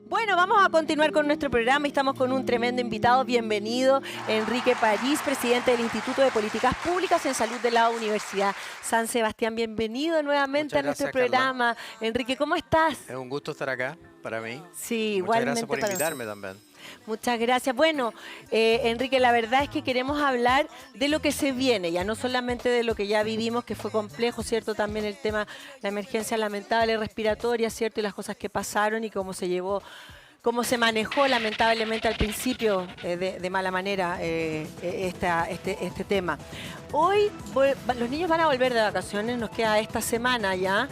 Bueno, vamos a continuar con nuestro programa y estamos con un tremendo invitado. Bienvenido, Enrique París, presidente del Instituto de Políticas Públicas en Salud de la Universidad San Sebastián. Bienvenido nuevamente a nuestro programa. Carla. Enrique, ¿cómo estás? Es un gusto estar acá para mí. Sí, igualmente. Muchas gracias por invitarme también. Muchas gracias. Bueno, Enrique, la verdad es que queremos hablar de lo que se viene, ya no solamente de lo que ya vivimos, que fue complejo, ¿cierto? También el tema, la emergencia lamentable respiratoria, ¿cierto? Y las cosas que pasaron y cómo se llevó, cómo se manejó lamentablemente al principio de mala manera este tema. Hoy los niños van a volver de vacaciones, nos queda esta semana ya,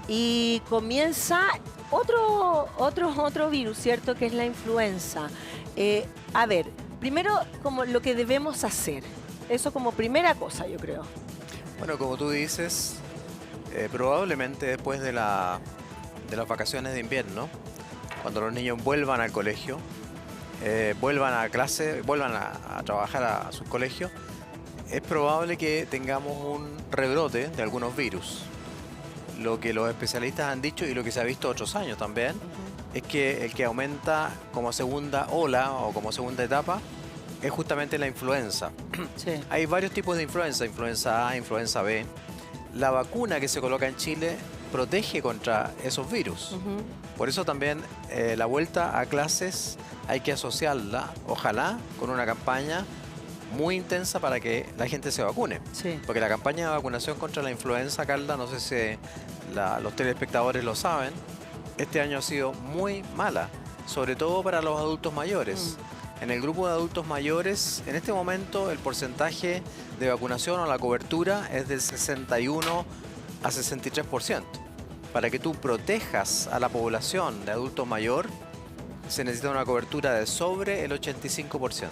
y comienza otro virus, ¿cierto? Que es la influenza. A ver, primero como lo que debemos hacer. Eso como primera cosa, yo creo. Bueno, como tú dices, probablemente después de las vacaciones de invierno, cuando los niños vuelvan al colegio, vuelvan a clase, vuelvan a trabajar a sus colegios, es probable que tengamos un rebrote de algunos virus. Lo que los especialistas han dicho y lo que se ha visto otros años también, es que el que aumenta como segunda ola o como segunda etapa es justamente la influenza. Sí. Hay varios tipos de influenza, influenza A, influenza B. La vacuna que se coloca en Chile protege contra esos virus. Por eso también la vuelta a clases hay que asociarla, ojalá, con una campaña muy intensa para que la gente se vacune. Sí. Porque la campaña de vacunación contra la influenza, Carla, no sé si los telespectadores lo saben, este año ha sido muy mala, sobre todo para los adultos mayores. En el grupo de adultos mayores, en este momento el porcentaje de vacunación o la cobertura es del 61 a 63%. Para que tú protejas a la población de adulto mayor, se necesita una cobertura de sobre el 85%.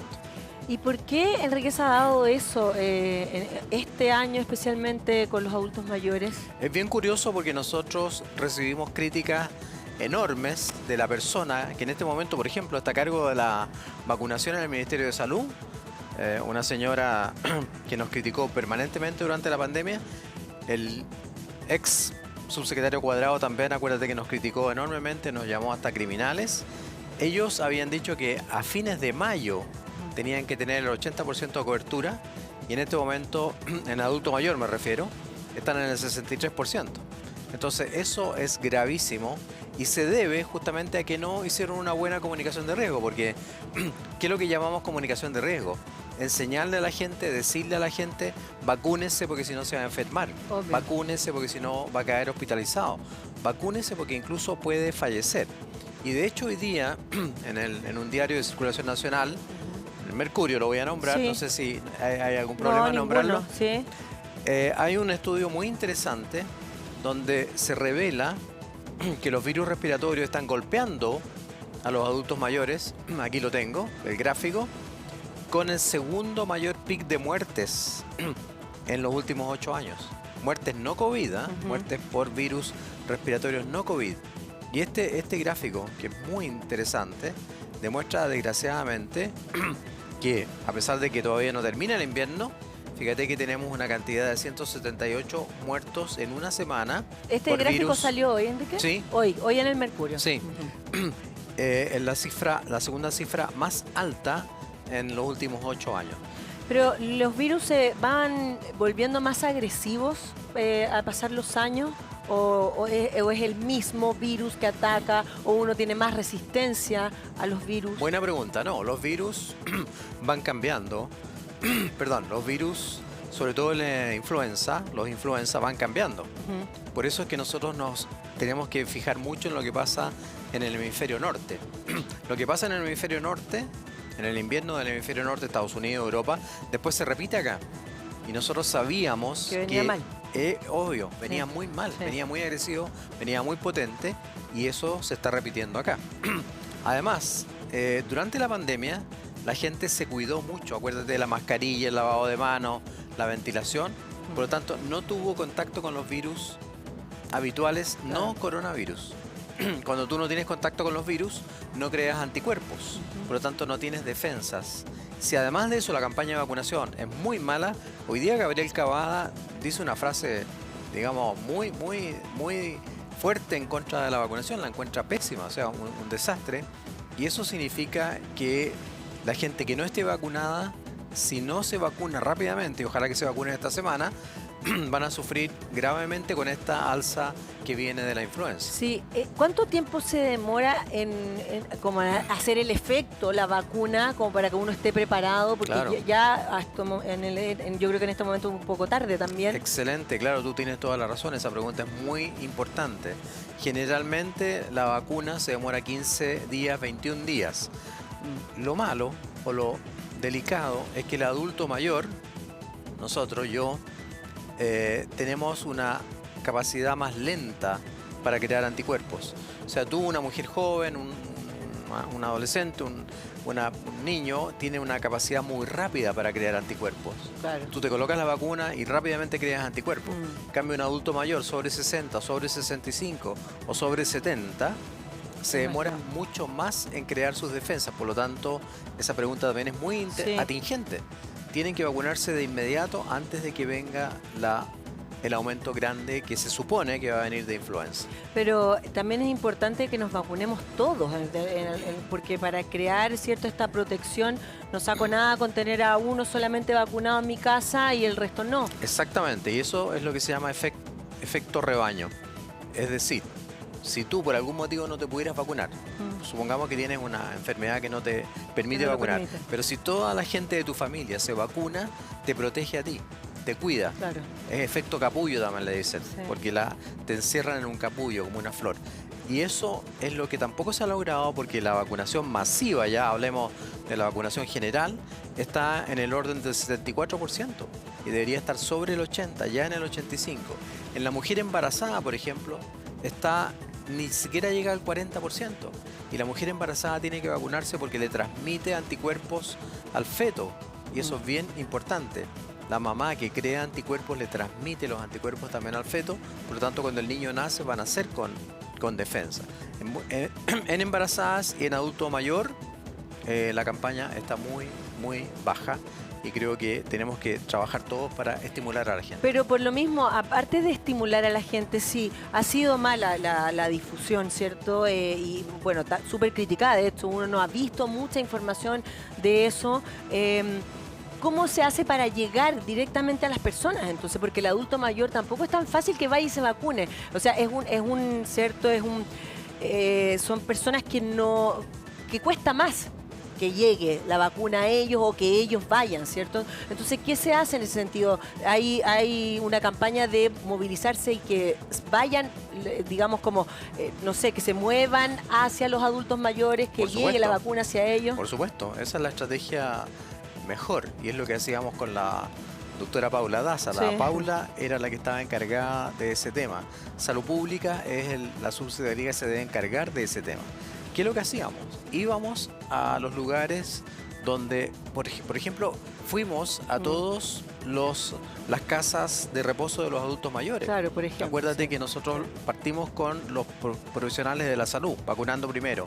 ¿Y por qué, Enrique, se ha dado eso este año, especialmente con los adultos mayores? Es bien curioso porque nosotros recibimos críticas enormes de la persona que en este momento, por ejemplo, está a cargo de la vacunación en el Ministerio de Salud. Una señora que nos criticó permanentemente durante la pandemia. El ex subsecretario Cuadrado también, acuérdate que nos criticó enormemente, nos llamó hasta criminales. Ellos habían dicho que a fines de mayo tenían que tener el 80% de cobertura y en este momento, en adulto mayor me refiero, están en el 63%. Entonces eso es gravísimo y se debe justamente a que no hicieron una buena comunicación de riesgo, porque ¿qué es lo que llamamos comunicación de riesgo? Enseñarle a la gente, decirle a la gente, vacúnese porque si no se va a enfermar, obvio. Vacúnese porque si no va a caer hospitalizado, vacúnese porque incluso puede fallecer. Y de hecho hoy día, en un diario de circulación nacional, el Mercurio lo voy a nombrar, sí. No sé si hay algún problema en nombrarlo. Sí. Hay un estudio muy interesante donde se revela que los virus respiratorios están golpeando a los adultos mayores, aquí lo tengo, el gráfico, con el segundo mayor pic de muertes en los últimos 8 años. Muertes no COVID, muertes por virus respiratorios no COVID. Y este gráfico, que es muy interesante, demuestra desgraciadamente que a pesar de que todavía no termina el invierno, fíjate que tenemos una cantidad de 178 muertos en una semana. ¿Este gráfico virus salió hoy, Enrique? Sí. Hoy en el Mercurio. Sí. Es la segunda cifra más alta en los últimos 8 años. Pero los virus se van volviendo más agresivos al pasar los años. ¿O es el mismo virus que ataca o uno tiene más resistencia a los virus? Buena pregunta. No, los virus van cambiando. Perdón, los virus, sobre todo la influenza, los influenza van cambiando. Por eso es que nosotros nos tenemos que fijar mucho en lo que pasa en el hemisferio norte. Lo que pasa en el hemisferio norte, en el invierno del hemisferio norte, Estados Unidos, Europa, después se repite acá. Y nosotros sabíamos que venía mal. Obvio, venía muy mal, venía muy agresivo, venía muy potente y eso se está repitiendo acá. Además, durante la pandemia, la gente se cuidó mucho. Acuérdate de la mascarilla, el lavado de manos, la ventilación. Por lo tanto, no tuvo contacto con los virus habituales, no coronavirus. Cuando tú no tienes contacto con los virus, no creas anticuerpos. Por lo tanto, no tienes defensas. Si además de eso la campaña de vacunación es muy mala, hoy día Gabriel Cavada dice una frase, digamos, muy fuerte en contra de la vacunación, la encuentra pésima, o sea, un desastre. Y eso significa que la gente que no esté vacunada, si no se vacuna rápidamente, y ojalá que se vacune esta semana, van a sufrir gravemente con esta alza que viene de la influenza. Sí, ¿cuánto tiempo se demora como a hacer el efecto, la vacuna, como para que uno esté preparado? Porque Claro. yo creo que en este momento es un poco tarde también. Excelente, claro, tú tienes toda la razón, esa pregunta es muy importante. Generalmente la vacuna se demora 15 días, 21 días. Lo malo o lo delicado es que el adulto mayor, nosotros, yo, tenemos una capacidad más lenta para crear anticuerpos. O sea, tú, una mujer joven, un adolescente, un niño, tiene una capacidad muy rápida para crear anticuerpos. Claro. Tú te colocas la vacuna y rápidamente creas anticuerpos. En cambio, un adulto mayor, sobre 60, sobre 65 o sobre 70, se demora mucho más en crear sus defensas. Por lo tanto, esa pregunta también es muy atingente. Tienen que vacunarse de inmediato antes de que venga el aumento grande que se supone que va a venir de influenza. Pero también es importante que nos vacunemos todos, porque para crear esta protección no saco nada con tener a uno solamente vacunado en mi casa y el resto no. Exactamente, y eso es lo que se llama efecto rebaño. Es decir, si tú por algún motivo no te pudieras vacunar, supongamos que tienes una enfermedad que no te permite vacunar, pero si toda la gente de tu familia se vacuna, te protege a ti, te cuida. Claro. Es efecto capullo también le dicen, porque te encierran en un capullo como una flor. Y eso es lo que tampoco se ha logrado, porque la vacunación masiva, ya hablemos de la vacunación general, está en el orden del 74% y debería estar sobre el 80%, ya en el 85%. En la mujer embarazada, por ejemplo, ni siquiera llega al 40%. Y la mujer embarazada tiene que vacunarse porque le transmite anticuerpos al feto. Y eso es bien importante. La mamá que crea anticuerpos le transmite los anticuerpos también al feto. Por lo tanto, cuando el niño nace, van a nacer con defensa. En embarazadas y en adulto mayor, la campaña está muy, muy baja. Y creo que tenemos que trabajar todos para estimular a la gente. Pero por lo mismo, aparte de estimular a la gente, sí, ha sido mala la difusión, ¿cierto? Y bueno, está súper criticada, de hecho, uno no ha visto mucha información de eso. ¿Cómo se hace para llegar directamente a las personas entonces? Porque el adulto mayor tampoco es tan fácil que vaya y se vacune. O sea, son personas que cuesta más que llegue la vacuna a ellos o que ellos vayan, ¿cierto? Entonces, ¿qué se hace en ese sentido? Hay una campaña de movilizarse y que vayan, digamos, no sé, que se muevan hacia los adultos mayores, que llegue la vacuna hacia ellos. Por supuesto, esa es la estrategia mejor y es lo que hacíamos con la doctora Paula Daza. La Paula era la que estaba encargada de ese tema. Salud Pública es la subsecretaría que se debe encargar de ese tema. ¿Qué es lo que hacíamos? Íbamos a los lugares donde, por ejemplo, fuimos a todos las casas de reposo de los adultos mayores. Claro, por ejemplo. Acuérdate que nosotros partimos con los profesionales de la salud, vacunando primero.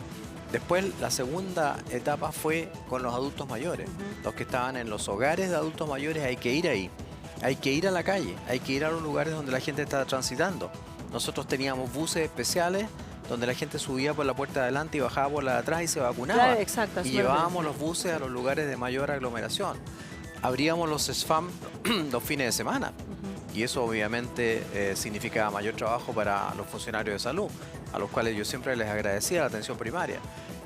Después, la segunda etapa fue con los adultos mayores. Los que estaban en los hogares de adultos mayores, hay que ir ahí. Hay que ir a la calle, hay que ir a los lugares donde la gente está transitando. Nosotros teníamos buses especiales donde la gente subía por la puerta de adelante y bajaba por la de atrás y se vacunaba. Claro, exacto, y llevábamos los buses a los lugares de mayor aglomeración. Abríamos los SFAM los fines de semana. Y eso obviamente significaba mayor trabajo para los funcionarios de salud, a los cuales yo siempre les agradecía la atención primaria.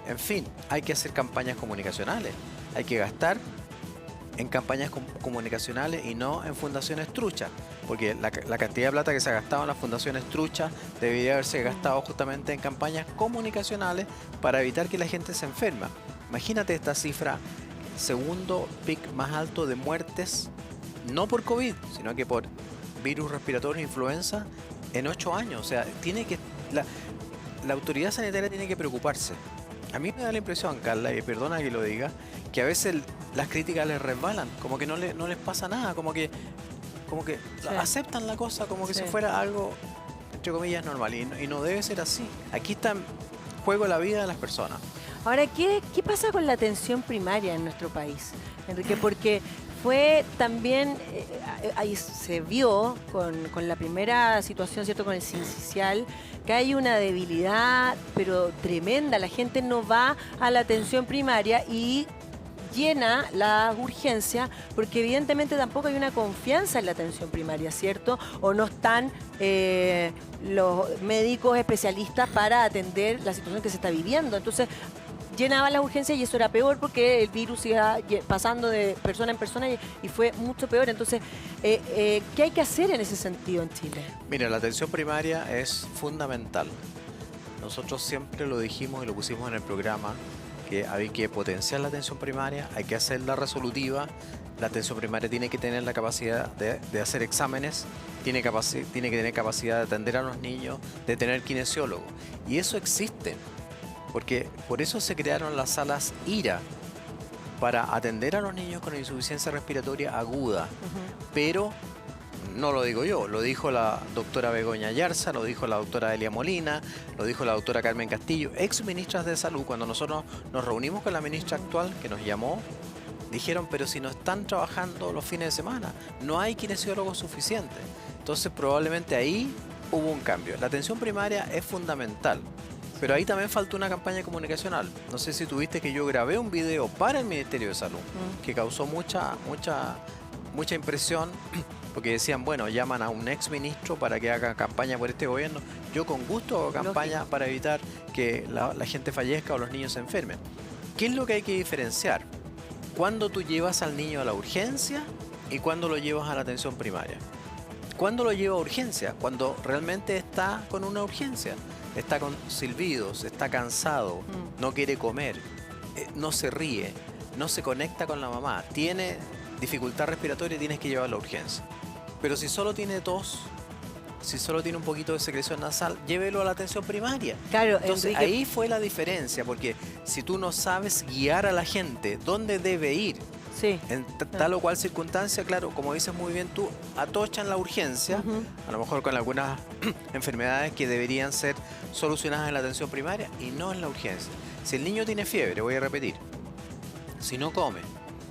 En fin, hay que hacer campañas comunicacionales. Hay que gastar en campañas comunicacionales y no en fundaciones truchas, porque la cantidad de plata que se ha gastado en las fundaciones truchas debería haberse gastado justamente en campañas comunicacionales para evitar que la gente se enferma. Imagínate esta cifra, segundo pic más alto de muertes, no por COVID, sino que por virus respiratorio e influenza en 8 años. O sea, la autoridad sanitaria tiene que preocuparse. A mí me da la impresión, Carla, y perdona que lo diga, que a veces las críticas les resbalan, como que no les pasa nada, como que aceptan la cosa como que si fuera algo, entre comillas, normal, y no debe ser así. Aquí está en juego la vida de las personas. Ahora, ¿qué pasa con la atención primaria en nuestro país, Enrique? Porque fue también, ahí se vio con la primera situación, ¿cierto? Con el sincicial, que hay una debilidad, pero tremenda. La gente no va a la atención primaria y llena la urgencia porque evidentemente tampoco hay una confianza en la atención primaria, ¿cierto? O no están los médicos especialistas para atender la situación que se está viviendo. Entonces, llenaba las urgencias y eso era peor porque el virus iba pasando de persona en persona y fue mucho peor. Entonces, ¿qué hay que hacer en ese sentido en Chile? Mira, la atención primaria es fundamental. Nosotros siempre lo dijimos y lo pusimos en el programa, que hay que potenciar la atención primaria, hay que hacerla resolutiva. La atención primaria tiene que tener la capacidad de hacer exámenes, tiene que tener capacidad de atender a los niños, de tener kinesiólogo. Y eso existe, porque por eso se crearon las salas IRA, para atender a los niños con insuficiencia respiratoria aguda. Pero no lo digo yo, lo dijo la doctora Begoña Yarza, lo dijo la doctora Elia Molina, lo dijo la doctora Carmen Castillo, ex ministras de salud. Cuando nosotros nos reunimos con la ministra actual, que nos llamó, dijeron, pero si no están trabajando los fines de semana, no hay kinesiólogos suficientes. Entonces probablemente ahí hubo un cambio. La atención primaria es fundamental, pero ahí también faltó una campaña comunicacional. No sé si tuviste que yo grabé un video para el Ministerio de Salud, que causó mucha impresión, porque decían, bueno, llaman a un ex ministro para que haga campaña por este gobierno. Yo con gusto hago campaña para evitar que la gente fallezca o los niños se enfermen. ¿Qué es lo que hay que diferenciar? ¿Cuándo tú llevas al niño a la urgencia y cuándo lo llevas a la atención primaria? ¿Cuándo lo lleva a urgencia? Cuando realmente está con una urgencia. Está con silbidos, está cansado, no quiere comer, no se ríe, no se conecta con la mamá, tiene dificultad respiratoria y tienes que llevarlo a urgencia. Pero si solo tiene tos, si solo tiene un poquito de secreción nasal, llévelo a la atención primaria. Claro, entonces Enrique, ahí fue la diferencia, porque si tú no sabes guiar a la gente dónde debe ir, sí, en tal o cual circunstancia, claro, como dices muy bien tú, atochan la urgencia, a lo mejor con algunas enfermedades que deberían ser solucionadas en la atención primaria y no en la urgencia. Si el niño tiene fiebre, voy a repetir, si no come,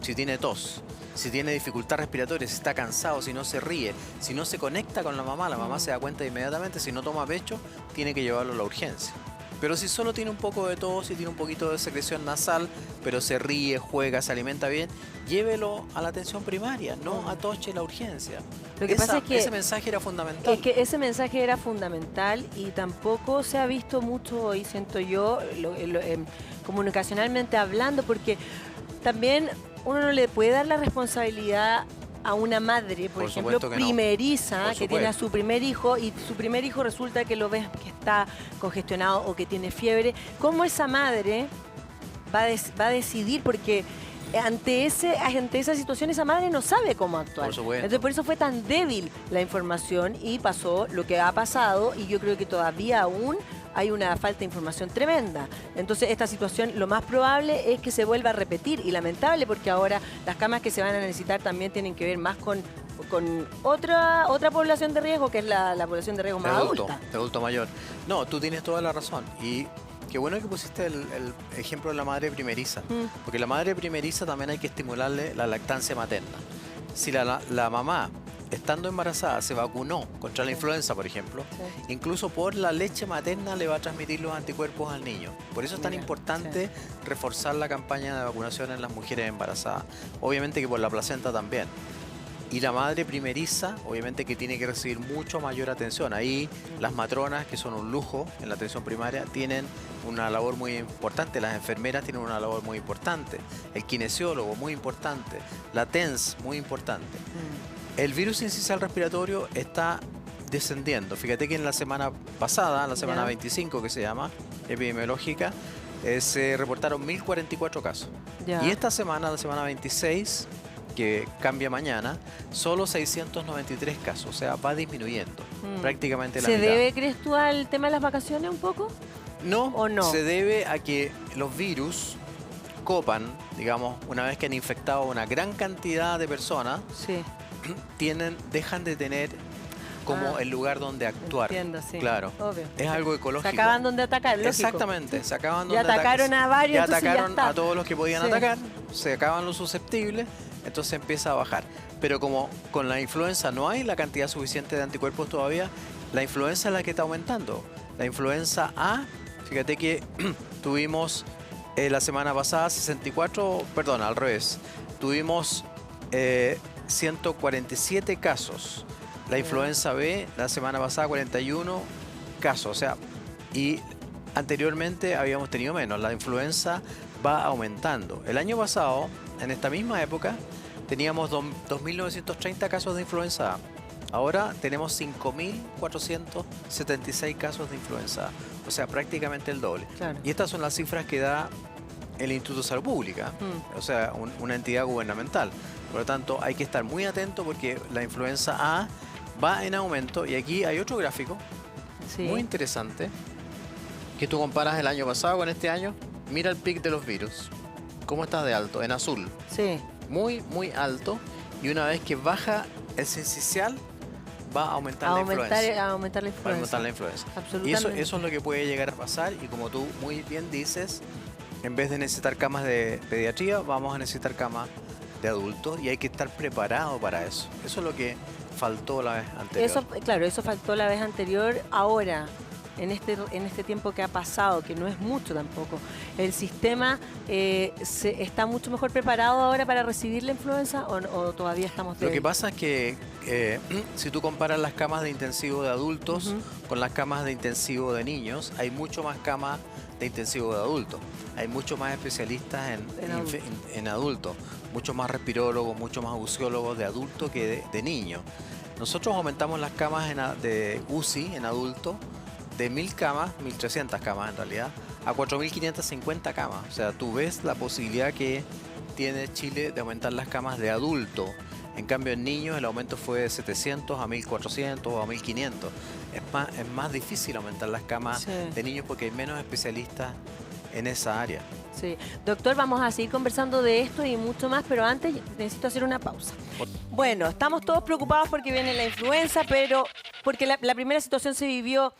si tiene tos, si tiene dificultad respiratoria, si está cansado, si no se ríe, si no se conecta con la mamá se da cuenta inmediatamente, si no toma pecho, tiene que llevarlo a la urgencia. Pero si solo tiene un poco de tos, si tiene un poquito de secreción nasal, pero se ríe, juega, se alimenta bien, llévelo a la atención primaria, no atoche la urgencia. Lo que pasa es que ese mensaje era fundamental. Es que ese mensaje era fundamental y tampoco se ha visto mucho hoy, siento yo, comunicacionalmente hablando, porque también uno no le puede dar la responsabilidad a una madre, por ejemplo, primeriza, que tiene a su primer hijo y su primer hijo resulta que lo ves que está congestionado o que tiene fiebre. ¿Cómo esa madre va a decidir? Porque ante esa situación esa madre no sabe cómo actuar. Por supuesto. Entonces por eso fue tan débil la información y pasó lo que ha pasado y yo creo que todavía aún hay una falta de información tremenda. Entonces esta situación lo más probable es que se vuelva a repetir y lamentable porque ahora las camas que se van a necesitar también tienen que ver más con otra población de riesgo que es la población de riesgo más adulta. De adulto mayor. No, tú tienes toda la razón y qué bueno que pusiste el ejemplo de la madre primeriza, porque la madre primeriza también hay que estimularle la lactancia materna. Si la mamá, estando embarazada, se vacunó contra la influenza, por ejemplo, incluso por la leche materna le va a transmitir los anticuerpos al niño. Por eso es tan importante reforzar la campaña de vacunación en las mujeres embarazadas. Obviamente que por la placenta también. Y la madre primeriza, obviamente que tiene que recibir mucho mayor atención. Ahí las matronas, que son un lujo en la atención primaria, tienen una labor muy importante. Las enfermeras tienen una labor muy importante. El kinesiólogo, muy importante. La TENS, muy importante. El virus sincicial respiratorio está descendiendo. Fíjate que en la semana pasada, la semana 25 que se llama, epidemiológica, se reportaron 1044 casos. Y esta semana, la semana 26, que cambia mañana, solo 693 casos, o sea, va disminuyendo prácticamente la mitad. ¿Se debe, crees tú, al tema de las vacaciones un poco? No, ¿O no? Se debe a que los virus copan, digamos, una vez que han infectado a una gran cantidad de personas, dejan de tener como el lugar donde actuar. Entiendo, sí. Claro. Obvio. Es algo ecológico. Se acaban donde atacar, lógico. Exactamente, se acaban donde atacaron a varios. Ya atacaron a todos los que podían atacar, se acaban los susceptibles entonces empieza a bajar. Pero como con la influenza no hay la cantidad suficiente de anticuerpos todavía, la influenza es la que está aumentando. La influenza A, fíjate que tuvimos la semana pasada 64, perdón, al revés, tuvimos 147 casos. La influenza B, la semana pasada 41 casos, o sea, y anteriormente habíamos tenido menos. La influenza va aumentando. El año pasado, en esta misma época, teníamos 2.930 casos de influenza A. Ahora tenemos 5.476 casos de influenza A, o sea, prácticamente el doble. Claro. Y estas son las cifras que da el Instituto de Salud Pública, o sea, una entidad gubernamental. Por lo tanto, hay que estar muy atento porque la influenza A va en aumento. Y aquí hay otro gráfico muy interesante, que tú comparas el año pasado con este año. Mira el pic de los virus, cómo está de alto, en azul. Sí. Muy, muy alto. Y una vez que baja el sincicial, va a aumentar la influenza. A aumentar la influenza. Va a aumentar la influenza. Absolutamente. Y eso es lo que puede llegar a pasar. Y como tú muy bien dices, en vez de necesitar camas de pediatría, vamos a necesitar camas de adultos. Y hay que estar preparado para eso. Eso es lo que faltó la vez anterior. Eso, claro, eso faltó la vez anterior. Ahora, en este tiempo que ha pasado, que no es mucho tampoco, ¿el sistema está mucho mejor preparado ahora para recibir la influenza o todavía estamos Lo que pasa es que si tú comparas las camas de intensivo de adultos con las camas de intensivo de niños, hay mucho más camas de intensivo de adultos. Hay mucho más especialistas en adultos, mucho más respirólogos, mucho más usiólogos de adultos que de niños. Nosotros aumentamos las camas de UCI en adultos de 1.000 camas, 1.300 camas en realidad, a 4.550 camas. O sea, tú ves la posibilidad que tiene Chile de aumentar las camas de adulto. En cambio, en niños el aumento fue de 700 a 1.400 o a 1.500. Es más difícil aumentar las camas de niños porque hay menos especialistas en esa área. Sí. Doctor, vamos a seguir conversando de esto y mucho más, pero antes necesito hacer una pausa. Bueno, estamos todos preocupados porque viene la influenza, pero porque la primera situación se vivió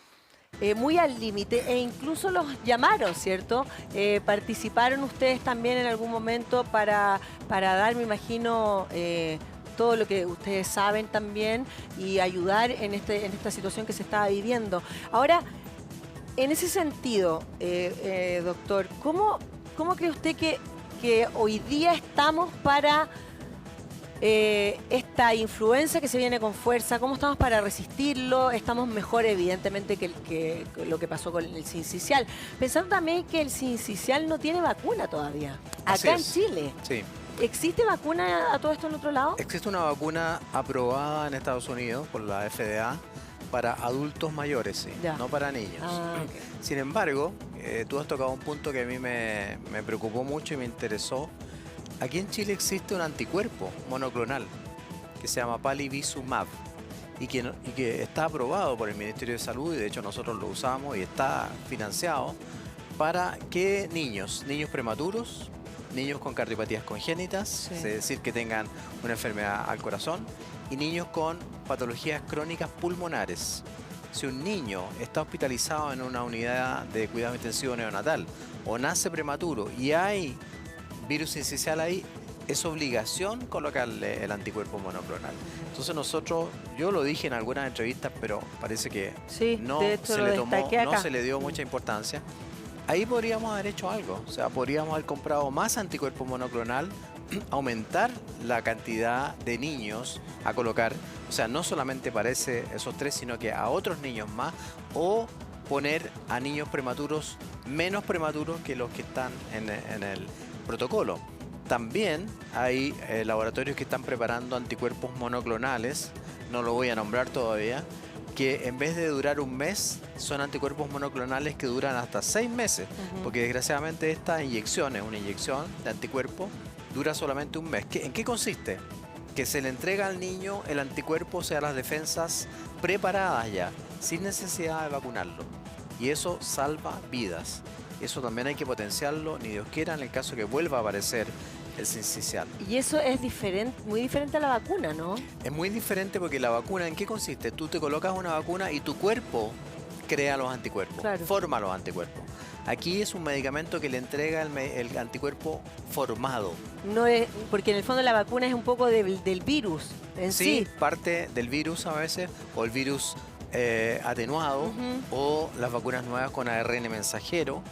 muy al límite e incluso los llamaron, ¿cierto? Participaron ustedes también en algún momento para dar, me imagino, todo lo que ustedes saben también y ayudar en esta situación que se estaba viviendo. Ahora, en ese sentido, doctor, ¿cómo cree usted que hoy día estamos para esta influenza que se viene con fuerza? ¿Cómo estamos para resistirlo? Estamos mejor, evidentemente, que lo que pasó con el sincicial. Pensando también que el sincicial no tiene vacuna todavía, acá en Chile. Sí. ¿Existe vacuna a todo esto en otro lado? Existe una vacuna aprobada en Estados Unidos por la FDA para adultos mayores, sí, no para niños. Okay. Sin embargo, tú has tocado un punto que a mí me preocupó mucho y me interesó. Aquí en Chile existe un anticuerpo monoclonal que se llama Palivizumab y que está aprobado por el Ministerio de Salud, y de hecho nosotros lo usamos y está financiado para que niños prematuros, niños con cardiopatías congénitas, es decir, que tengan una enfermedad al corazón, y niños con patologías crónicas pulmonares. Si un niño está hospitalizado en una unidad de cuidado intensivo neonatal o nace prematuro y hay virus sincicial ahí, es obligación colocarle el anticuerpo monoclonal. Entonces yo lo dije en algunas entrevistas, pero parece que no se le dio mucha importancia. Ahí podríamos haber hecho algo, o sea, podríamos haber comprado más anticuerpo monoclonal, aumentar la cantidad de niños a colocar, o sea, no solamente para esos 3, sino que a otros niños más, o poner a niños prematuros menos prematuros que los que están en el protocolo. También hay laboratorios que están preparando anticuerpos monoclonales, no lo voy a nombrar todavía, que en vez de durar un mes, son anticuerpos monoclonales que duran hasta 6 meses, porque desgraciadamente esta inyección es una inyección de anticuerpo, dura solamente un mes. ¿En qué consiste? Que se le entrega al niño el anticuerpo, o sea, las defensas preparadas ya, sin necesidad de vacunarlo. Y eso salva vidas. Eso también hay que potenciarlo, ni Dios quiera, en el caso que vuelva a aparecer el sincicial. Y eso es muy diferente a la vacuna, ¿no? Es muy diferente porque la vacuna, ¿en qué consiste? Tú te colocas una vacuna y tu cuerpo crea los anticuerpos, forma los anticuerpos. Aquí es un medicamento que le entrega el anticuerpo formado. No es, porque en el fondo la vacuna es un poco del virus en sí. Sí, parte del virus a veces, o el virus atenuado, o las vacunas nuevas con ARN mensajero,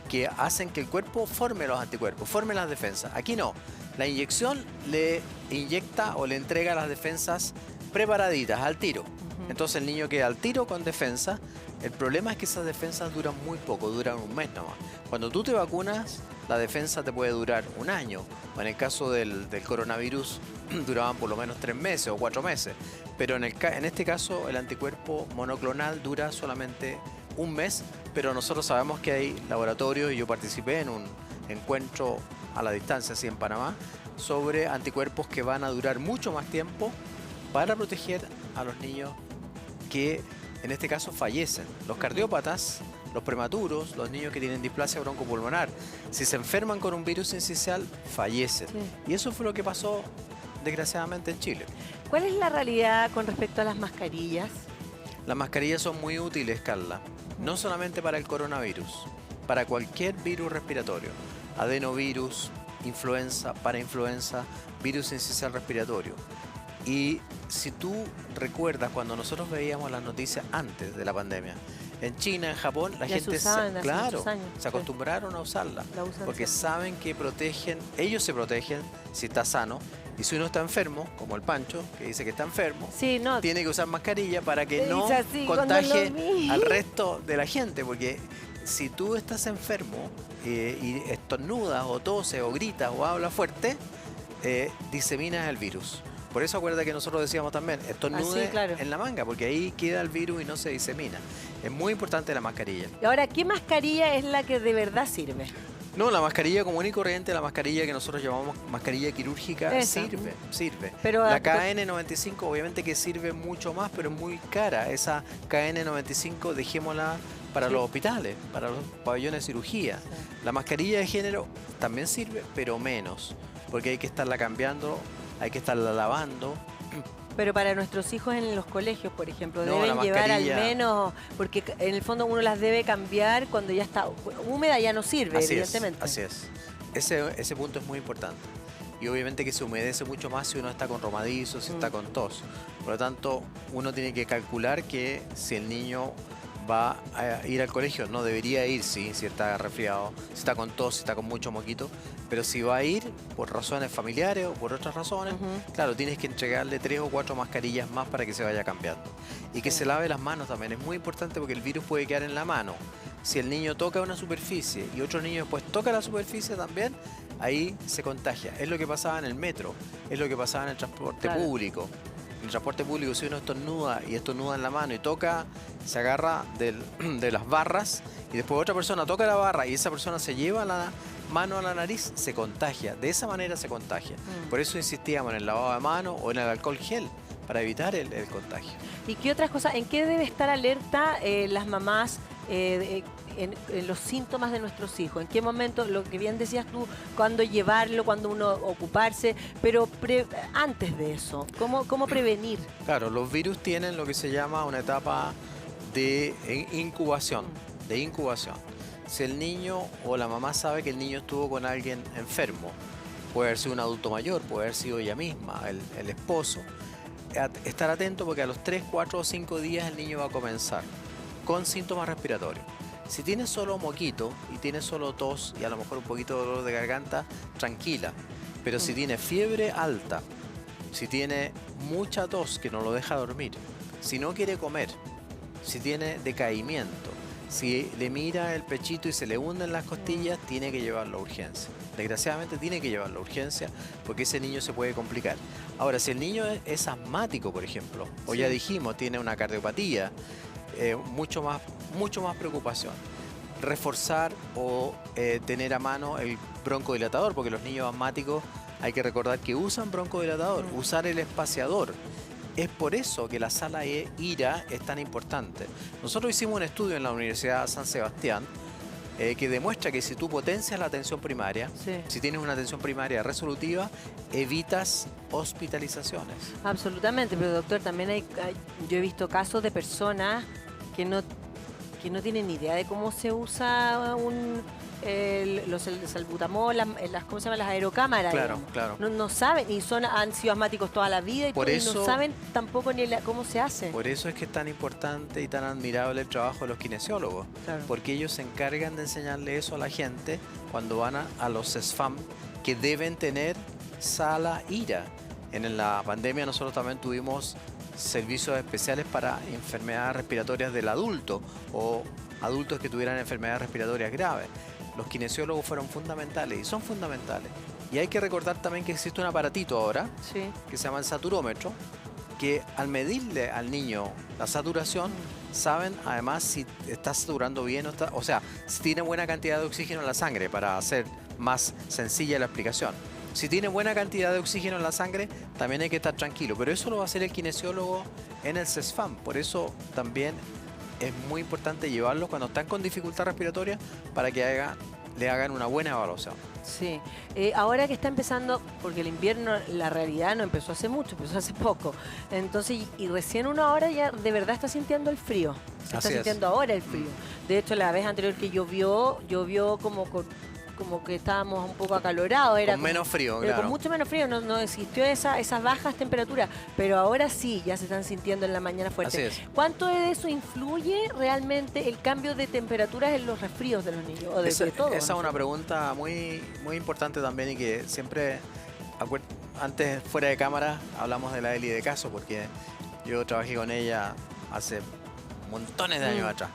que hacen que el cuerpo forme los anticuerpos, forme las defensas. Aquí no. La inyección le inyecta o le entrega las defensas preparaditas, al tiro. Entonces el niño queda al tiro con defensa. El problema es que esas defensas duran muy poco, duran un mes nomás. Cuando tú te vacunas, la defensa te puede durar un año. O en el caso del coronavirus, duraban por lo menos 3 meses o 4 meses. Pero en este caso, el anticuerpo monoclonal dura solamente un mes. Pero nosotros sabemos que hay laboratorios, y yo participé en un encuentro a la distancia, así en Panamá, sobre anticuerpos que van a durar mucho más tiempo para proteger a los niños que en este caso fallecen. Los cardiópatas, los prematuros, los niños que tienen displasia broncopulmonar, si se enferman con un virus sincicial, fallecen. Sí. Y eso fue lo que pasó desgraciadamente en Chile. ¿Cuál es la realidad con respecto a las mascarillas? Las mascarillas son muy útiles, Carla, no solamente para el coronavirus, para cualquier virus respiratorio, adenovirus, influenza, parainfluenza, virus sincicial respiratorio. Y si tú recuerdas cuando nosotros veíamos las noticias antes de la pandemia, en China, en Japón, la gente se acostumbraron a usarla, porque saben que protegen, ellos se protegen si está sano, y si uno está enfermo, como el Pancho, que dice que está enfermo, tiene que usar mascarilla para que no contagie al resto de la gente, porque si tú estás enfermo y estornudas o toses o gritas o hablas fuerte, diseminas el virus. Por eso acuérdate que nosotros decíamos también, estornude en la manga, porque ahí queda el virus y no se disemina. Es muy importante la mascarilla. Y ahora, ¿qué mascarilla es la que de verdad sirve? No, la mascarilla común y corriente, la mascarilla que nosotros llamamos mascarilla quirúrgica, sirve. Pero la KN95 obviamente que sirve mucho más, pero es muy cara. Esa KN95 dejémosla para los hospitales, para los pabellones de cirugía. La mascarilla de género también sirve, pero menos, porque hay que estarla cambiando, hay que estarla lavando. Pero para nuestros hijos en los colegios, por ejemplo, deben llevar al menos, porque en el fondo uno las debe cambiar cuando ya está húmeda, ya no sirve, evidentemente. Así es. Ese punto es muy importante. Y obviamente que se humedece mucho más si uno está con romadizo, si está con tos. Por lo tanto, uno tiene que calcular que si el niño va a ir al colegio, no debería ir si está resfriado, si está con tos, si está con mucho moquito, pero si va a ir por razones familiares o por otras razones, claro, tienes que entregarle 3 o 4 mascarillas más para que se vaya cambiando. Y que se lave las manos también, es muy importante porque el virus puede quedar en la mano. Si el niño toca una superficie y otro niño después toca la superficie también, ahí se contagia. Es lo que pasaba en el metro, es lo que pasaba en el transporte público. En el transporte público, si uno estornuda y estornuda en la mano y toca, se agarra de las barras y después otra persona toca la barra y esa persona se lleva la mano a la nariz, se contagia. De esa manera se contagia. Por eso insistíamos en el lavado de manos o en el alcohol gel, para evitar el contagio. ¿Y qué otras cosas? ¿En qué debe estar alerta las mamás en los síntomas de nuestros hijos? ¿En qué momento, lo que bien decías tú, cuándo llevarlo, cuándo uno ocuparse? Pero antes de eso, ¿cómo prevenir? Claro, los virus tienen lo que se llama una etapa de incubación. Si el niño o la mamá sabe que el niño estuvo con alguien enfermo, puede haber sido un adulto mayor, puede haber sido ella misma, el esposo, estar atento porque a los 3, 4 o 5 días el niño va a comenzar con síntomas respiratorios. Si tiene solo moquito y tiene solo tos y a lo mejor un poquito de dolor de garganta, tranquila. Pero si tiene fiebre alta, si tiene mucha tos que no lo deja dormir, si no quiere comer, si tiene decaimiento, si le mira el pechito y se le hunden las costillas, tiene que llevarlo a urgencia. Desgraciadamente tiene que llevarlo a urgencia porque ese niño se puede complicar. Ahora, si el niño es asmático, por ejemplo, o ya dijimos, tiene una cardiopatía, mucho más preocupación. Reforzar o tener a mano el broncodilatador, porque los niños asmáticos hay que recordar que usan broncodilatador, usar el espaciador. Es por eso que la sala IRA es tan importante. Nosotros hicimos un estudio en la Universidad San Sebastián que demuestra que si tú potencias la atención primaria, si tienes una atención primaria resolutiva, evitas hospitalizaciones. Absolutamente, pero doctor, también yo he visto casos de personas que que no tienen ni idea de cómo se usa el salbutamol, ¿cómo se llaman? Las aerocámaras. Claro, digamos. claro. No saben, y han sido asmáticos toda la vida y, Por todo, y eso- no saben tampoco ni cómo se hace. Por eso es que es tan importante y tan admirable el trabajo de los kinesiólogos, Claro. porque ellos se encargan de enseñarle eso a la gente cuando van a los SFAM, que deben tener sala IRA. En la pandemia nosotros también tuvimos servicios especiales para enfermedades respiratorias del adulto o adultos que tuvieran enfermedades respiratorias graves. Los kinesiólogos fueron fundamentales y son fundamentales. Y hay que recordar también que existe un aparatito ahora Sí. que se llama el saturómetro, que al medirle al niño la saturación, saben además si está saturando bien o sea, si tiene buena cantidad de oxígeno en la sangre, para hacer más sencilla la explicación. Si tiene buena cantidad de oxígeno en la sangre, también hay que estar tranquilo, pero eso lo va a hacer el kinesiólogo en el CESFAM. Por eso también es muy importante llevarlos cuando están con dificultad respiratoria para que le hagan una buena evaluación. Sí, ahora que está empezando, porque el invierno, la realidad no empezó hace mucho, empezó hace poco. Entonces, y recién uno ahora ya de verdad está sintiendo el frío. Se está Así es. sintiendo ahora el frío. De hecho, la vez anterior que llovió como que estábamos un poco acalorados. Era Con menos frío, pero claro. con mucho menos frío, no existió esas bajas temperaturas. Pero ahora sí, ya se están sintiendo en la mañana fuerte. Así es. ¿Cuánto de eso influye realmente el cambio de temperaturas en los resfríos de los niños? O de todo, Esa es ¿no? una pregunta muy importante también y que siempre, antes fuera de cámara, hablamos de la Eli de Caso, porque yo trabajé con ella hace montones de años atrás.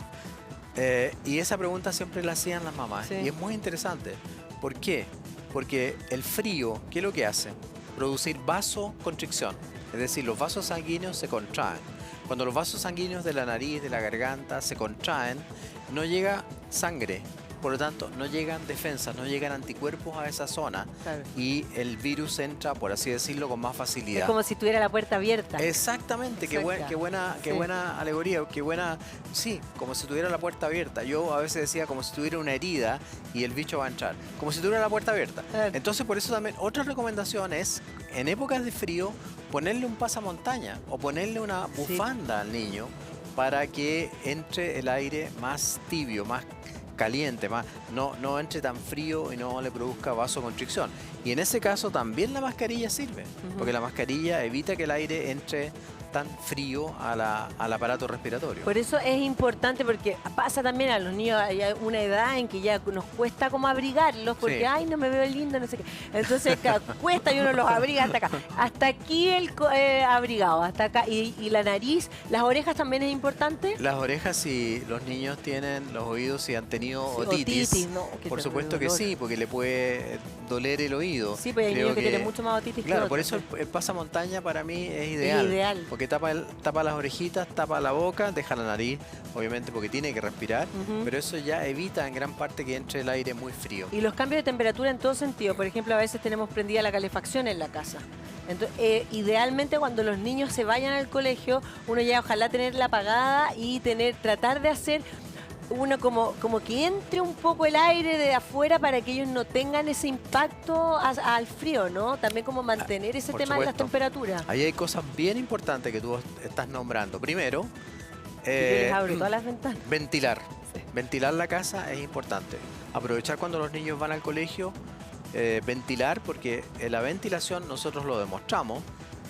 Y esa pregunta siempre la hacían las mamás. Sí. Y es muy interesante. ¿Por qué? Porque el frío, ¿qué es lo que hace? Producir vasoconstricción. Es decir, los vasos sanguíneos se contraen. Cuando los vasos sanguíneos de la nariz, de la garganta se contraen, no llega sangre. Por lo tanto, no llegan defensas, no llegan anticuerpos a esa zona. Claro. Y el virus entra, por así decirlo, con más facilidad. Es como si tuviera la puerta abierta. Exactamente, qué Sí. buena alegoría, sí, como si tuviera la puerta abierta. Yo a veces decía como si tuviera una herida y el bicho va a entrar, como si tuviera la puerta abierta. Entonces por eso también otra recomendación es, en épocas de frío, ponerle un pasamontaña o ponerle una bufanda al niño para que entre el aire más tibio, más caliente, no entre tan frío y no le produzca vasoconstricción. Y en ese caso también la mascarilla sirve, porque la mascarilla evita que el aire entre tan frío al aparato respiratorio. Por eso es importante, porque pasa también a los niños, hay una edad en que ya nos cuesta como abrigarlos, porque Sí. ay, no me veo lindo, no sé qué. Entonces cuesta y uno los abriga hasta acá. Hasta aquí el abrigado, hasta acá. Y la nariz, las orejas también es importante. Las orejas, si los niños tienen los oídos, si han tenido otitis, ¿no? Qué por terrible supuesto que dolor. sí, porque le puede doler el oído. Sí, pues hay Creo niños que tienen mucho más otitis Claro, que por otros, eso sí. el pasamontaña para mí es ideal. Es ideal. Porque tapa las orejitas, tapa la boca, deja la nariz, obviamente porque tiene que respirar, pero eso ya evita en gran parte que entre el aire muy frío. Y los cambios de temperatura en todo sentido. Por ejemplo, a veces tenemos prendida la calefacción en la casa. Entonces, idealmente cuando los niños se vayan al colegio, uno ya ojalá tenerla apagada y tratar de hacer uno como que entre un poco el aire de afuera para que ellos no tengan ese impacto al frío, ¿no? También como mantener ese Por tema de las supuesto. temperaturas. Ahí hay cosas bien importantes que tú estás nombrando. Primero, Yo les abro todas las ventanas. ventilar. Sí. Ventilar la casa es importante. Aprovechar cuando los niños van al colegio, ventilar, porque la ventilación nosotros lo demostramos,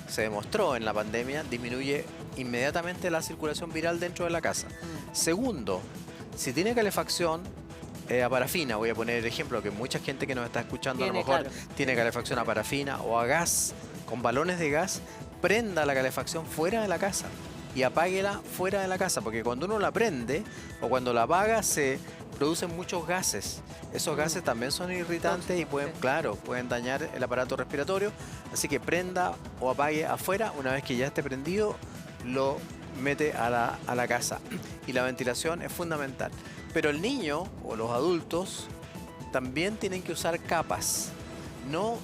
se demostró en la pandemia, disminuye inmediatamente la circulación viral dentro de la casa. Segundo, si tiene calefacción a parafina, voy a poner el ejemplo que mucha gente que nos está escuchando a lo Tiene, mejor claro. tiene calefacción a parafina o a gas, con balones de gas, prenda la calefacción fuera de la casa y apáguela fuera de la casa, porque cuando uno la prende o cuando la apaga se producen muchos gases. Esos gases también son irritantes y pueden, claro, pueden dañar el aparato respiratorio, así que prenda o apague afuera. Una vez que ya esté prendido, lo mete a la casa. Y la ventilación es fundamental. Pero el niño o los adultos también tienen que usar capas. No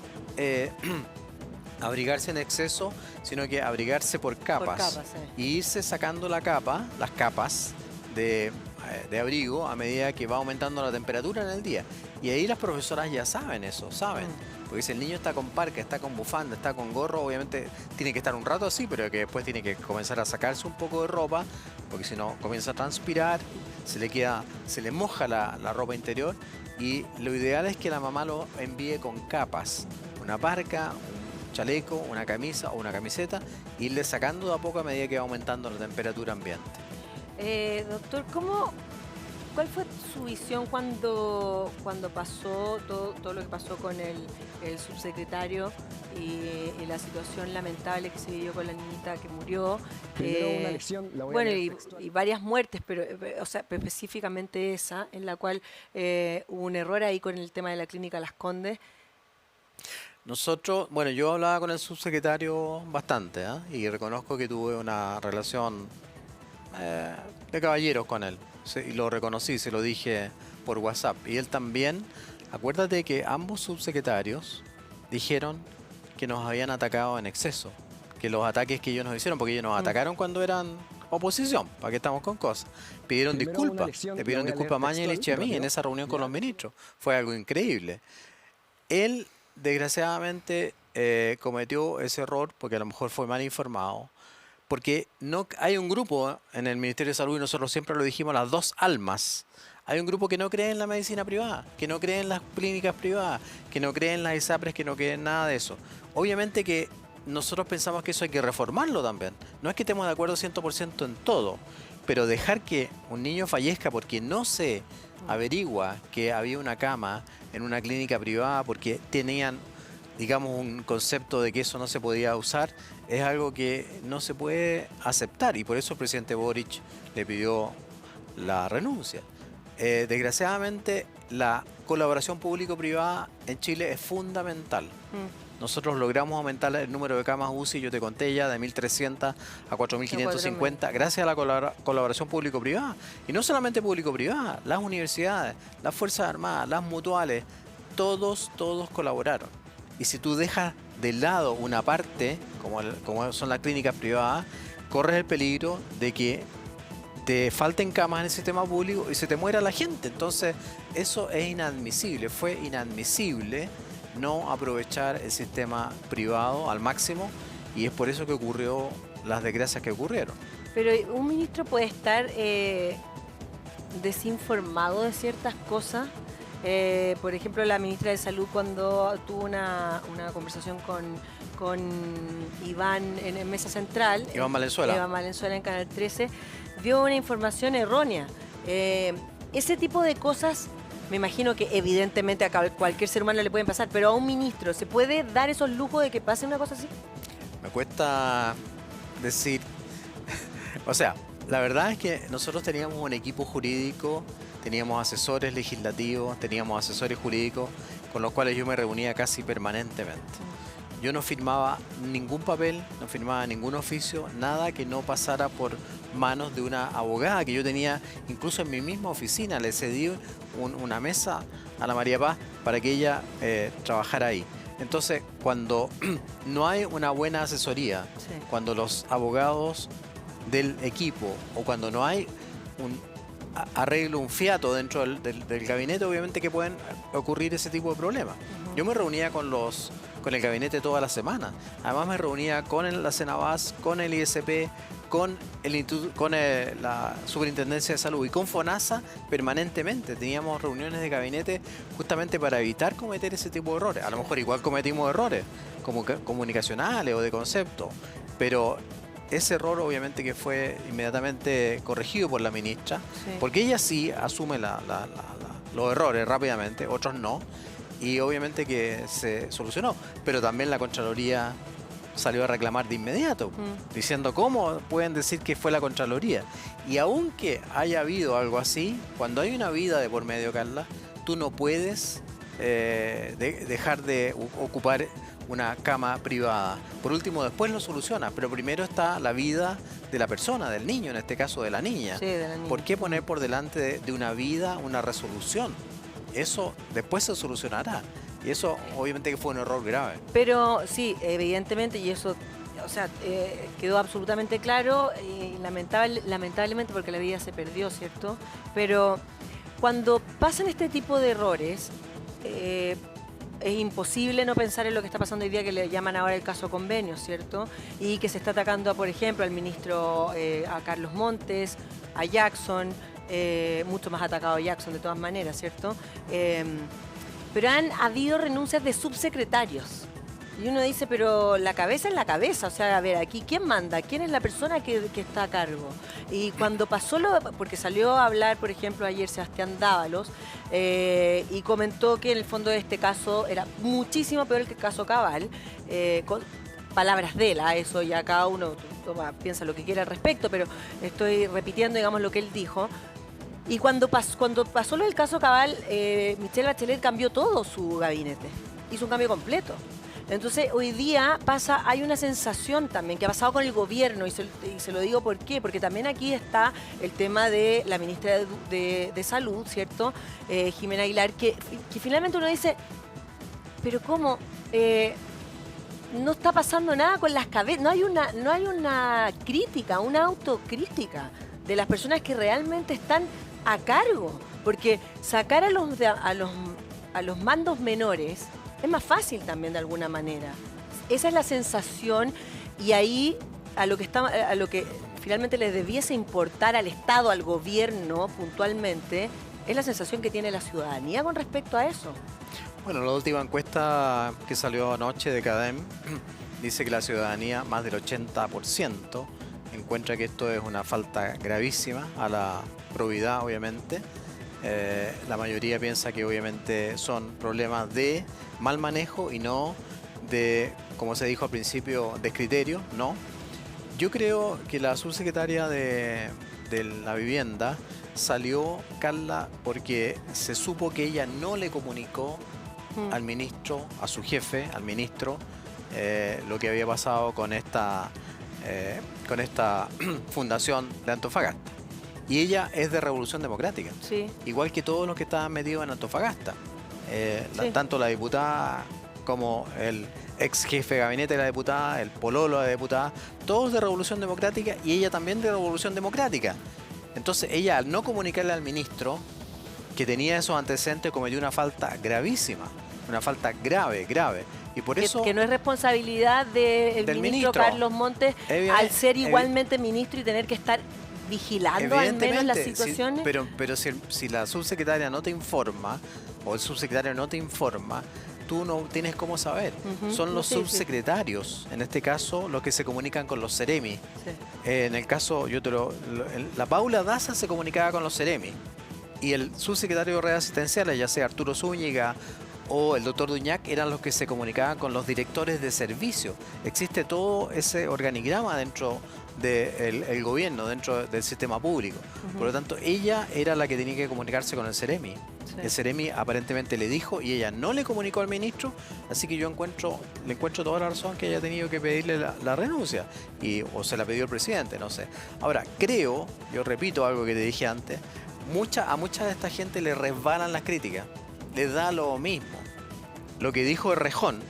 abrigarse en exceso, sino que abrigarse por capas. Y irse sacando las capas de abrigo a medida que va aumentando la temperatura en el día. Y ahí las profesoras ya saben eso, saben. Porque si el niño está con parca, está con bufanda, está con gorro, obviamente tiene que estar un rato así, pero que después tiene que comenzar a sacarse un poco de ropa, porque si no comienza a transpirar, se le moja la ropa interior, y lo ideal es que la mamá lo envíe con capas, una parca, un chaleco, una camisa o una camiseta, e irle sacando de a poco a medida que va aumentando la temperatura ambiente. Doctor, ¿cuál fue su visión cuando pasó todo lo que pasó con el subsecretario y la situación lamentable que se vivió con la niñita que murió? Primero una lección, la voy a Bueno, leer textual. y varias muertes, pero o sea, específicamente esa, en la cual hubo un error ahí con el tema de la clínica Las Condes. Nosotros, bueno, yo hablaba con el subsecretario bastante, ¿ah? Y reconozco que tuve una relación de caballeros con él. Y lo reconocí, se lo dije por WhatsApp. Y él también, acuérdate que ambos subsecretarios dijeron que nos habían atacado en exceso. Que los ataques que ellos nos hicieron, porque ellos nos atacaron cuando eran oposición, ¿para qué estamos con cosas? Pidieron Primero disculpas, una lección, le la pidieron voy a disculpas a leer Mañalich y a mí textual, en esa reunión con ya. los ministros. Fue algo increíble. Él, desgraciadamente, cometió ese error porque a lo mejor fue mal informado. Porque no hay un grupo en el Ministerio de Salud, y nosotros siempre lo dijimos, las dos almas. Hay un grupo que no cree en la medicina privada, que no cree en las clínicas privadas, que no cree en las ISAPRES, que no cree en nada de eso. Obviamente que nosotros pensamos que eso hay que reformarlo también. No es que estemos de acuerdo 100% en todo, pero dejar que un niño fallezca porque no se averigua que había una cama en una clínica privada porque tenían, digamos, un concepto de que eso no se podía usar, es algo que no se puede aceptar, y por eso el presidente Boric le pidió la renuncia. Desgraciadamente, la colaboración público-privada en Chile es fundamental. Nosotros logramos aumentar el número de camas UCI, yo te conté ya, de 1.300 a 4.550, gracias a la colaboración público-privada. Y no solamente público-privada, las universidades, las Fuerzas Armadas, las mutuales, todos colaboraron. Y si tú dejas de lado una parte, como son las clínicas privadas, corres el peligro de que te falten camas en el sistema público y se te muera la gente. Entonces, eso es inadmisible. Fue inadmisible no aprovechar el sistema privado al máximo, y es por eso que ocurrió las desgracias que ocurrieron. Pero un ministro puede estar desinformado de ciertas cosas. Por ejemplo, la ministra de Salud, cuando tuvo una conversación con Iván en Mesa Central, Iván Valenzuela. Iván Valenzuela en Canal 13, dio una información errónea. Ese tipo de cosas, me imagino que evidentemente a cualquier ser humano le pueden pasar, pero a un ministro, ¿se puede dar esos lujos de que pase una cosa así? Me cuesta decir, o sea, la verdad es que nosotros teníamos un equipo jurídico, teníamos asesores legislativos, teníamos asesores jurídicos con los cuales yo me reunía casi permanentemente. Yo no firmaba ningún papel, no firmaba ningún oficio, nada que no pasara por manos de una abogada que yo tenía incluso en mi misma oficina. Le cedí una mesa a la María Paz para que ella trabajara ahí. Entonces, cuando no hay una buena asesoría, Sí. cuando los abogados del equipo, o cuando no hay un arreglo, un fiato dentro del gabinete, obviamente que pueden ocurrir ese tipo de problemas. Yo me reunía con el gabinete toda la semana. Además me reunía con la Cenabas, con el ISP, con la Superintendencia de Salud y con FONASA permanentemente. Teníamos reuniones de gabinete justamente para evitar cometer ese tipo de errores. A lo mejor igual cometimos errores como comunicacionales o de concepto, pero ese error obviamente que fue inmediatamente corregido por la ministra, Sí. porque ella sí asume los errores rápidamente, otros no, y obviamente que se solucionó. Pero también la Contraloría salió a reclamar de inmediato, diciendo cómo pueden decir que fue la Contraloría. Y aunque haya habido algo así, cuando hay una vida de por medio, Carla, tú no puedes dejar de ocupar una cama privada. Por último, después lo solucionas, pero primero está la vida de la persona, del niño, en este caso de la niña. Sí, de la niña. ¿Por qué poner por delante de una vida una resolución? Eso después se solucionará. Y eso obviamente que fue un error grave. Pero sí, evidentemente, y eso, o sea, quedó absolutamente claro, y lamentablemente porque la vida se perdió, ¿cierto? Pero cuando pasan este tipo de errores, es imposible no pensar en lo que está pasando hoy día, que le llaman ahora el caso convenio, ¿cierto? Y que se está atacando, por ejemplo, al ministro, a Carlos Montes, a Jackson, mucho más atacado Jackson de todas maneras, ¿cierto? Pero han habido renuncias de subsecretarios. Y uno dice, pero la cabeza es la cabeza. O sea, a ver, aquí, ¿quién manda? ¿Quién es la persona que está a cargo? Y cuando pasó porque salió a hablar, por ejemplo, ayer Sebastián Dávalos, y comentó que en el fondo de este caso era muchísimo peor que el caso Cabal, con palabras de él, eso ya cada uno piensa lo que quiera al respecto, pero estoy repitiendo, digamos, lo que él dijo. Y cuando pasó lo del caso Cabal, Michelle Bachelet cambió todo su gabinete, hizo un cambio completo. Entonces, hoy día hay una sensación también que ha pasado con el gobierno, y se lo digo por qué, porque también aquí está el tema de la ministra de Salud, ¿cierto? Jimena Aguilar, que finalmente uno dice, pero ¿cómo? No está pasando nada con las cabezas, no hay una crítica, una autocrítica de las personas que realmente están a cargo, porque sacar a los mandos menores es más fácil también de alguna manera. Esa es la sensación, y ahí a lo que finalmente les debiese importar al Estado, al gobierno puntualmente, es la sensación que tiene la ciudadanía con respecto a eso. Bueno, la última encuesta que salió anoche de CADEM dice que la ciudadanía, más del 80%, encuentra que esto es una falta gravísima a la probidad, obviamente. La mayoría piensa que obviamente son problemas de mal manejo y no de, como se dijo al principio, descriterio, ¿no? Yo creo que la subsecretaria de la vivienda salió, Carla, porque se supo que ella no le comunicó al ministro, a su jefe, al ministro, lo que había pasado con esta fundación de Antofagasta. Y ella es de Revolución Democrática, sí, igual que todos los que estaban metidos en Antofagasta. Sí. Tanto la diputada como el ex jefe de gabinete de la diputada, el pololo de la diputada, todos de Revolución Democrática, y ella también de Revolución Democrática. Entonces ella, al no comunicarle al ministro que tenía esos antecedentes, cometió una falta gravísima, una falta grave. Y por eso que no es responsabilidad del ministro Carlos Montes, al ser igualmente ministro y tener que estar vigilando al menos las situaciones. Sí, pero si la subsecretaria no te informa, o el subsecretario no te informa, tú no tienes cómo saber. Son los subsecretarios, en este caso, los que se comunican con los Ceremi. Sí. En el caso, la Paula Daza se comunicaba con los Ceremi, y el subsecretario de redes asistenciales, ya sea Arturo Zúñiga o el doctor Duñac, eran los que se comunicaban con los directores de servicio. Existe todo ese organigrama dentro del gobierno, dentro del sistema público. Por lo tanto, ella era la que tenía que comunicarse con el Ceremi. Sí. El Ceremi aparentemente le dijo y ella no le comunicó al ministro, así que yo le encuentro toda la razón que haya tenido que pedirle la renuncia, o se la pidió el presidente, no sé. Ahora, yo repito algo que te dije antes, a mucha de esta gente le resbalan las críticas, les da lo mismo. Lo que dijo Errejón,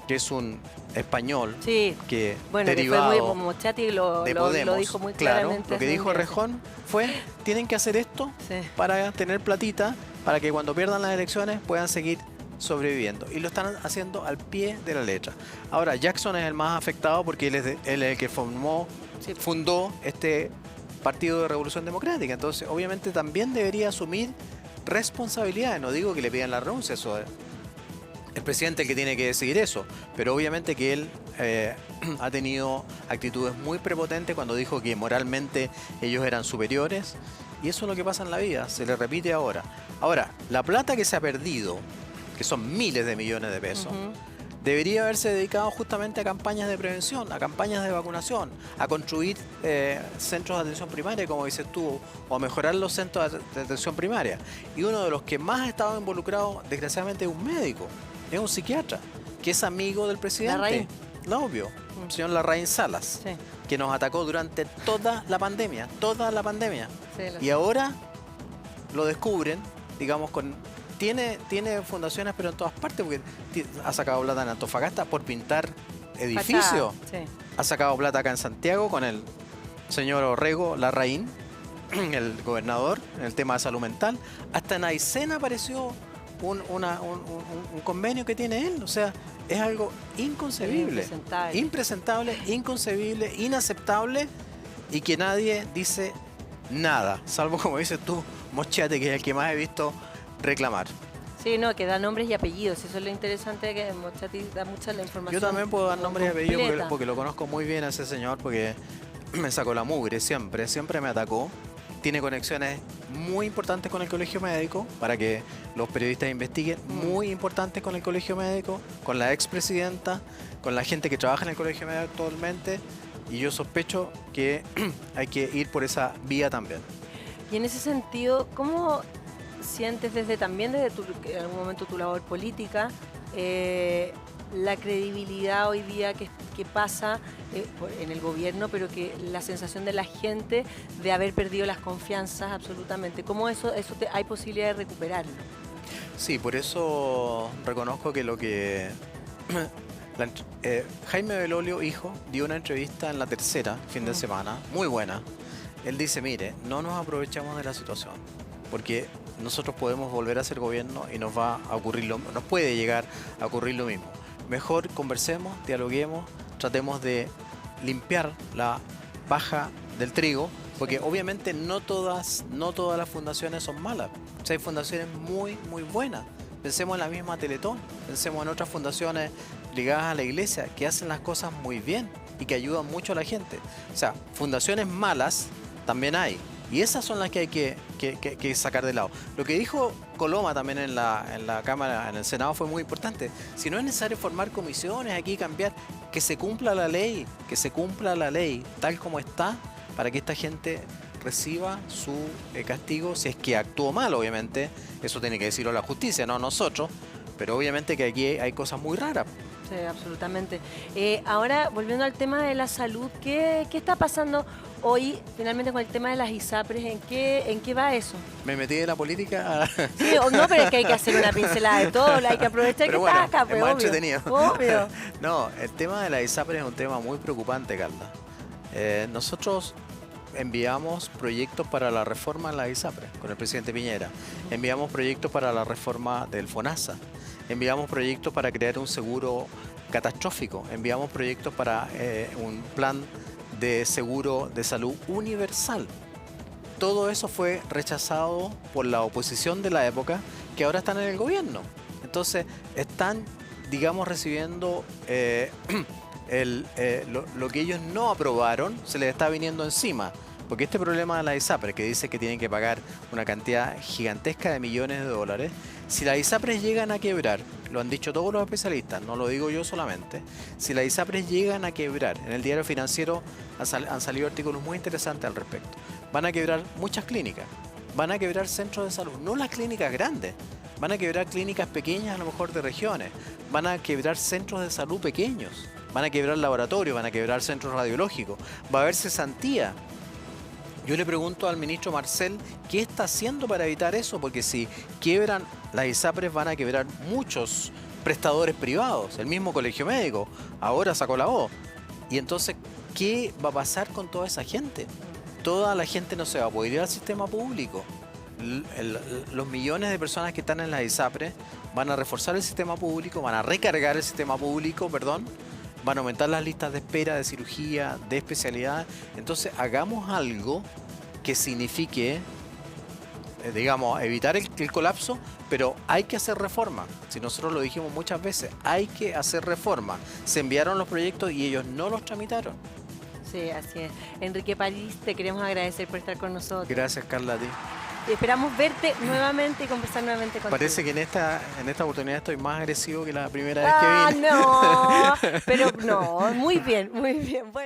que es un español, sí, que bueno, derivado que fue muy Mochati lo dijo muy claramente. Lo que dijo Errejón fue, tienen que hacer esto para tener platita, para que cuando pierdan las elecciones puedan seguir sobreviviendo. Y lo están haciendo al pie de la letra. Ahora, Jackson es el más afectado porque él es el que fundó este Partido de Revolución Democrática. Entonces, obviamente, también debería asumir responsabilidades. No digo que le pidan la renuncia, eso es el presidente el que tiene que decidir eso, pero obviamente que él ha tenido actitudes muy prepotentes cuando dijo que moralmente ellos eran superiores, y eso es lo que pasa en la vida, se le repite ahora. Ahora, la plata que se ha perdido, que son miles de millones de pesos, debería haberse dedicado justamente a campañas de prevención, a campañas de vacunación, a construir centros de atención primaria, como dices tú, o a mejorar los centros de atención primaria. Y uno de los que más ha estado involucrado, desgraciadamente, es un médico, es un psiquiatra, que es amigo del presidente. Obvio, el señor Larraín Salas, que nos atacó durante toda la pandemia, y ahora lo descubren, digamos, tiene fundaciones, pero en todas partes, porque ha sacado plata en Antofagasta por pintar edificios. Ha sacado plata acá en Santiago con el señor Orrego Larraín, el gobernador, en el tema de salud mental. Hasta en Aysén apareció un convenio que tiene él. O sea, es algo inconcebible, impresentable, inconcebible, inaceptable, y que nadie dice nada, salvo como dices tú, Moschate, que es el que más he visto reclamar. Sí, no, que da nombres y apellidos. Eso es lo interesante, que Moschati da mucha la información. Yo también puedo dar nombres y apellidos completa. porque lo conozco muy bien a ese señor, porque me sacó la mugre siempre me atacó. Tiene conexiones muy importantes con el colegio médico, para que los periodistas investiguen, muy importantes con el colegio médico, con la expresidenta, con la gente que trabaja en el colegio médico actualmente, y yo sospecho que hay que ir por esa vía también. Y en ese sentido, ¿cómo sientes también desde en algún momento tu labor política, la credibilidad hoy día que pasa en el gobierno, pero que la sensación de la gente de haber perdido las confianzas absolutamente? ¿Cómo hay posibilidad de recuperarlo? Sí, por eso reconozco que Jaime Belolio, hijo, dio una entrevista en La Tercera, fin de semana, muy buena. Él dice, mire, no nos aprovechamos de la situación, porque nosotros podemos volver a ser gobierno y nos puede llegar a ocurrir lo mismo. Mejor conversemos, dialoguemos, tratemos de limpiar la paja del trigo, porque obviamente no todas las fundaciones son malas. O sea, hay fundaciones muy buenas. Pensemos en la misma Teletón, pensemos en otras fundaciones ligadas a la iglesia que hacen las cosas muy bien y que ayudan mucho a la gente. O sea, fundaciones malas también hay, y esas son las que hay que sacar de lado. Lo que dijo Coloma también en la Cámara, en el Senado, fue muy importante. Si no es necesario formar comisiones aquí, cambiar, que se cumpla la ley tal como está, para que esta gente reciba su castigo, si es que actuó mal, obviamente. Eso tiene que decirlo la justicia, no nosotros, pero obviamente que aquí hay cosas muy raras. Sí, absolutamente. Ahora, volviendo al tema de la salud, ¿qué está pasando hoy finalmente con el tema de las ISAPRES? ¿En qué va eso? Me metí de la política. Sí, no, pero es que hay que hacer una pincelada de todo, hay que aprovechar pero que bueno, está acá, es más entretenido. Obvio. No, el tema de la ISAPRES es un tema muy preocupante, Carla. Nosotros enviamos proyectos para la reforma de la ISAPRES con el presidente Piñera. Enviamos proyectos para la reforma del FONASA. Enviamos proyectos para crear un seguro catastrófico. Enviamos proyectos para un plan de seguro de salud universal. Todo eso fue rechazado por la oposición de la época, que ahora están en el gobierno. Entonces están, digamos, recibiendo lo que ellos no aprobaron, se les está viniendo encima. Porque este problema de la ISAPRES, que dice que tienen que pagar una cantidad gigantesca de millones de dólares, si las ISAPRES llegan a quebrar, lo han dicho todos los especialistas, no lo digo yo solamente, si las ISAPRES llegan a quebrar, en el diario financiero han salido artículos muy interesantes al respecto, van a quebrar muchas clínicas, van a quebrar centros de salud, no las clínicas grandes, van a quebrar clínicas pequeñas a lo mejor de regiones, van a quebrar centros de salud pequeños, van a quebrar laboratorios, van a quebrar centros radiológicos, va a haber cesantía. Yo le pregunto al ministro Marcel qué está haciendo para evitar eso, porque si quiebran las ISAPRES van a quebrar muchos prestadores privados, el mismo colegio médico, ahora sacó la voz. Y entonces, ¿qué va a pasar con toda esa gente? Toda la gente no se va a poder ir al sistema público. Los millones de personas que están en las ISAPRES van a reforzar el sistema público, van a recargar el sistema público, perdón, van a aumentar las listas de espera de cirugía, de especialidad. Entonces, hagamos algo que signifique, digamos, evitar el colapso, pero hay que hacer reforma. Si nosotros lo dijimos muchas veces, hay que hacer reforma. Se enviaron los proyectos y ellos no los tramitaron. Sí, así es. Enrique París, te queremos agradecer por estar con nosotros. Gracias, Carla, a ti. Esperamos verte nuevamente y conversar nuevamente contigo. Parece que en esta oportunidad estoy más agresivo que la primera vez que vine. No, pero no, muy bien, muy bien. Bueno.